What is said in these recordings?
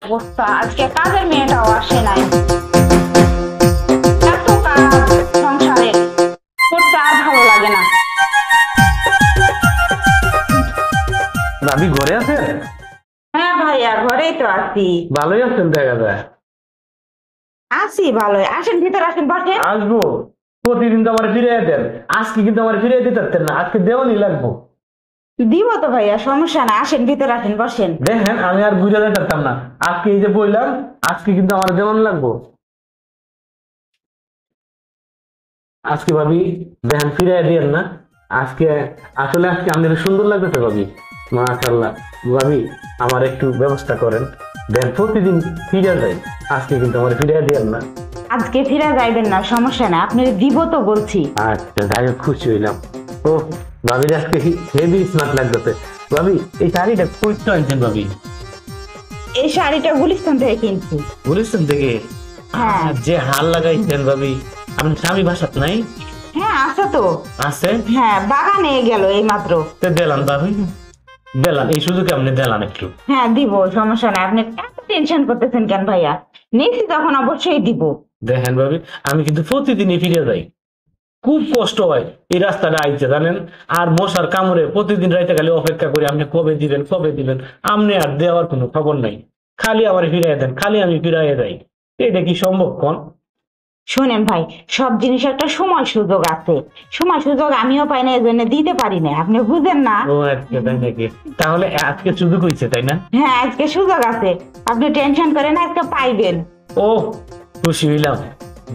অবস্থা, আজকে কাজের মেয়েটাও আসে নাই। এত কাজ সংসারে করতে আর ভালো লাগে না। ভাবি ঘরে আছেন? হ্যাঁ ভাইয়া, ঘরেই তো আছি। ভালোই আছেন দেখা যায়। আছি ভালোই, আসেন ভিতরে আসেন, বসেন। আসবো, প্রতিদিন তো আমার ফিরিয়ে দেন, আজকে কিন্তু আমার ফিরিয়ে দিতে পারতেন না, আজকে দেওয়ানি লাগবো। দিব তো ভাইয়া, সমস্যা না, আসেন ভিতরে আসেন, বসেন। দেখেন আমি আর বুঝে যেতে পারতাম না, আজকে এই যে বললাম আজকে কিন্তু আমার দেওয়ানি লাগবো। আজকে ভাবি দেখেন ফিরিয়ে দিয়েন না আজকে। আসলে আজকে আমাদের সুন্দর লাগতেছে ভাবি, মাশাআল্লাহ। ভাবি আমার একটু ব্যবস্থা করেন, দেন প্রতিদিন ফিরে যাই, আজকে কিন্তু আমার ফিরিয়ে দিয়েন না। আজকে ফিরে যাইবেন না, সমস্যা না, আপনি দিব তো বলছি। আচ্ছা যাই হোক, খুশি হইলাম। ও ভাবির আজকে হেভি স্মার্ট লাগতেছে। ভাবি এই শাড়িটা কই তো আনছেন ভাবি? এই শাড়িটা গুলিস্তান থেকে কিনছি। গুলিস্তান থেকে? হ্যাঁ। যে হাল লাগাইছেন ভাবি, আপনার স্বামী বাসাত নাই? হ্যাঁ আছে তো। আছে? হ্যাঁ, বাগানে গেল এই মাত্র। তো দিলাম ভাবি, দিলাম এই সুযোগে আপনি দিলাম একটু। হ্যাঁ দিব, সমস্যা নাই, আপনি এত টেনশন করতেছেন কেন ভাইয়া? নিচ্ছি তখন অবশ্যই দিব। দেখেন ভাবি আমি কিন্তু প্রতিদিনই ফিরে যাই, খুব কষ্ট হয় এই রাস্তাটা আইতে জানেন। আর মশার কামড়ে প্রতিদিন রাইতে খালি অপেক্ষা করি আপনি কবে দিবেন কবে দিবেন, আপনি আর দেওয়ার কোনো খবর নাই, খালি আমার ফিরাই দেন, খালি আমি ফিরাই যাই। এটা কি সম্ভব কোন? শোনেন ভাই, সব জিনিস একটা সময় সুযোগ আছে, সময় সুযোগ আমিও পাই না, এই জন্য দিতে পারি না, আপনি বুঝেন না। ও আজকে তাই নাকি? তাহলে আজকে সুযোগ হয়েছে তাই না? হ্যাঁ আজকে সুযোগ আছে, আপনি টেনশন করেন না, আজকে পাইবেন। ও খুশি হইলাম।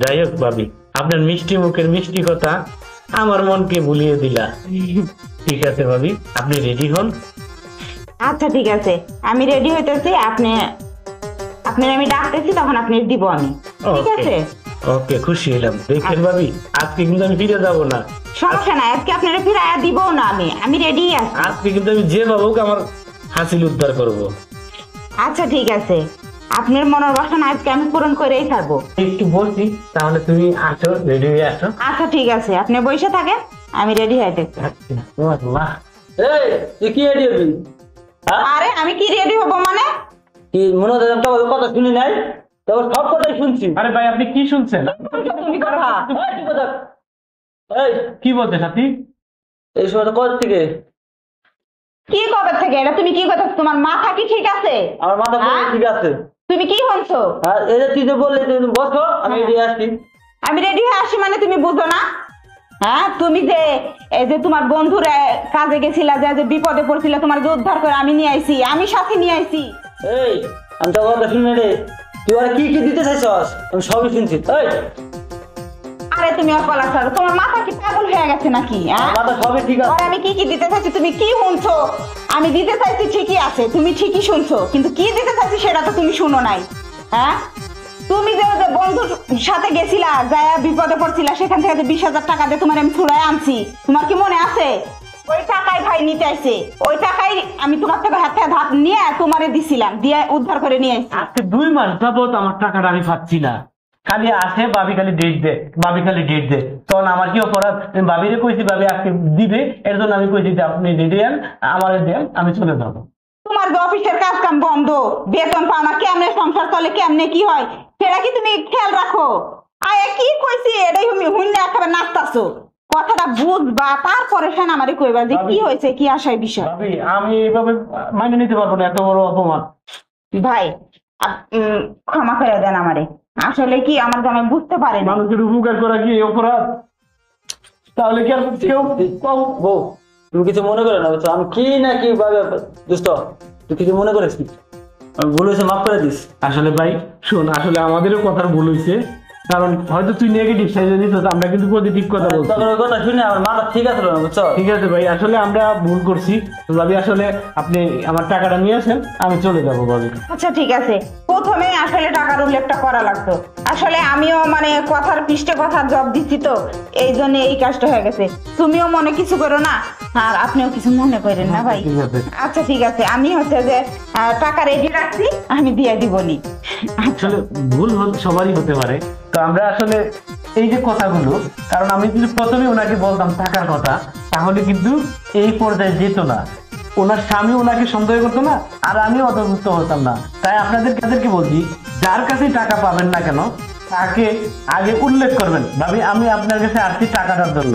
যাই হোক ভাবি, আপনার মিষ্টি মুখের মিষ্টি কথা আমার মনকে ভুলিয়ে দিলা। ঠিক আছে ভাবি, আপনি রেডি হন। আচ্ছা ঠিক আছে, আমি রেডি হইতেছি, আপনি আমি ডাকতেছি, তখন আপনি দিব আমি। ঠিক Okay. আছে? ওকে খুশি হইলাম। দেখেন ভাবি আজকে কিন্তু আমি ফিরে যাব না, সমস্যা নাই, আজকে আপনারা ফিরাইয়া দিব না, আমি রেডি আছি। আজকে কিন্তু আমি যে ভাবুক আমার হাসিল উদ্ধার করব। আচ্ছা ঠিক আছে, আপনার মনের বাসনা আজকে আমি পূরণ করেই ছাড়বো। একটু বলছি, তাহলে তুমি আসো, রেডি হয়ে আসো। আচ্ছা ঠিক আছে, আপনি বসে থাকেন, আমি রেডি হয়ে দেখছি। ও আল্লাহ, এই তুই কি রেডি হবি? হ্যাঁ? আরে আমি কি রেডি হব মানে? কি মনে হচ্ছে আমি তোর কথা শুনি নাই? তোর সব কথাই শুনছি। আরে ভাই আপনি কি শুনছেন? তুমি কথা এই, তুই কথা। এই কি বলতে সাথী? এই সময়টা কত থেকে? কি কবে থেকে? এটা তুমি কি কথা, তোমার মাথা কি ঠিক আছে? আমার মাথা পুরো হ্যাঁ? ঠিক আছে। তুমি কি বলছো? হ্যাঁ এই যে তুই যে বললি তুই বসো, আমি হ্যাঁ। রেডি আসছি। আমি রেডি হয়ে আসি মানে তুমি বুঝো না? হ্যাঁ, তুমি যে এই যে তোমার বন্ধুরা কাজে গেছিলা, যে বিপদে পড়ছিল, তোমার যে উদ্ধার করে আমি নিয়ে আইছি, আমি সাথে নিয়ে আইছি। এই আমি তোর কথা শুনি রে, তুই আর কি কি দিতে চাইছস আমি সবই শুনছি। এই আরে তুমি আর কলা ছাড়ো, তোমার মাথা কি পাগল হয়ে গেছে নাকি? হ্যাঁ, আমার মাথা সবই ঠিক আছে। আর আমি কি কি দিতে চাইছি তুমি কি শুনছো? আমি দিতে চাইছি ঠিকই আছে, তুমি ঠিকই শুনছো, কিন্তু কি দিতে চাইছি সেটা তো তুমি শুনো নাই। হ্যাঁ, তুমি যে যে বন্ধুর সাথে গেছিলা, যায় বিপদে পড়ছিলা, সেখান থেকে যে 20,000 টাকা দিয়ে তোমার আমি ছুড়ায় আনছি, তোমার কি মনে আছে? ওই টাকাই ভাই নিতে আইছে, ওই টাকাই আমি তোমার থেকে হাতে ধাপ নিয়ে তোমারে দিছিলাম, দিয়ে উদ্ধার করে নিয়ে আসছি। আজকে 2 মাস যাবত আমার টাকাটা আমি পাচ্ছি না, খালি আসে ভাবি খালি ডেট দে, ভাবি খালি ডেট দে। তখন আমার কি অপরাধ? আমি ভাবিরে কইছি ভাবি আজকে দিবে, এর জন্য আমি কইছি যে আপনি রেডি আন, আমার দেন, আমি চলে যাবো। তোমার যে অফিসের কাজ কাম বন্ধ, বেতন পাও না, কেমনে সংসার চলে, কেমনে কি হয়, সেটা কি তুমি খেয়াল রাখো? আরে কি কইছি এটাই তুমি হুন্নে একেবারে নাচতাছো, কথাটা বুঝবা, তারপরে সেন আমারে কইবা যে কি হয়েছে, কি আশায় বিষয়। ভাবি আমি এইভাবে মাইনে নিতে পারবো না, এত বড় অপমান। ভাই ক্ষমা করে দেন আমারে, আসলে কি আমার জামাই বুঝতে পারে না। মানুষের উপকার করা কি এই অপরাধ? তাহলে কি আর কেউ বউ তুমি কিছু মনে করে না, বুঝছো আমি কি না কি ভাবে দুষ্ট, তুই কিছু মনে করিস কি? আমি ভুল হয়েছে, মাফ করে দিস। আসলে ভাই শোন, আসলে আমাদেরও কথার ভুল হয়েছে, কারণ হয়তো তুই নেগেটিভ সাইডে নিস, আমরা কিন্তু পজিটিভ কথা বলছি। তখন ওই কথা শুনে আমার মাথা ঠিক আছে না, বুঝছো? ঠিক আছে ভাই, আসলে আমরা ভুল করছি। তো ভাবি আসলে আপনি আমার টাকাটা নিয়ে আসেন, আমি চলে যাবো ভাবি। আচ্ছা ঠিক আছে, প্রথমে আসলে টাকার উল্লেখটা করা লাগতো, আসলে আমিও মানে কথার পৃষ্ঠে কথার জব দিচ্ছি তো, এই জন্য এই কাজটা হয়ে গেছে। তুমিও মনে কিছু করো না, আর আপনিও কিছু মনে করেন না ভাই। ঠিক আছে। আচ্ছা ঠিক আছে, আমি হচ্ছে যে টাকা রেডি রাখছি, আমি দিয়ে দিবনি। আসলে ভুল সবারই হতে পারে। তো আমরা আসলে এই যে কথাগুলো, কারণ আমি যদি প্রথমে ওনাকে বলতাম টাকার কথা, তাহলে কিন্তু এই পর্যায়ে যেত না। ওনার স্বামী ওনাকে সন্দেহ করতো না, আর আমিও অন্তর্ভুক্ত হতাম না। তাই কাদেরকে বলছি, যার কাছে টাকা পাবেন না কেন তাকে আগে উল্লেখ করবেন, ভাবি আমি আপনার কাছে আসছি টাকাটার জন্য,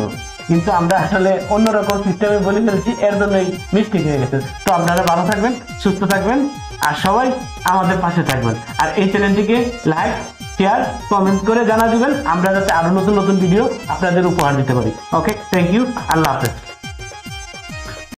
কিন্তু আমরা আসলে অন্যরকম সিস্টেমে বলে ফেলছি, এর জন্যই মিস্টেক হয়ে গেছে। তো আপনারা ভালো থাকবেন, সুস্থ থাকবেন, আর সবাই আমাদের পাশে থাকবেন। আর এই চ্যানেলটিকে লাইক, শেয়ার, কমেন্ট করে জানা দিবেন, আমরা যাতে আরো নতুন নতুন ভিডিও আপনাদের উপহার দিতে পারি। ওকে, থ্যাংক ইউ, আল্লাহ হাফেজ।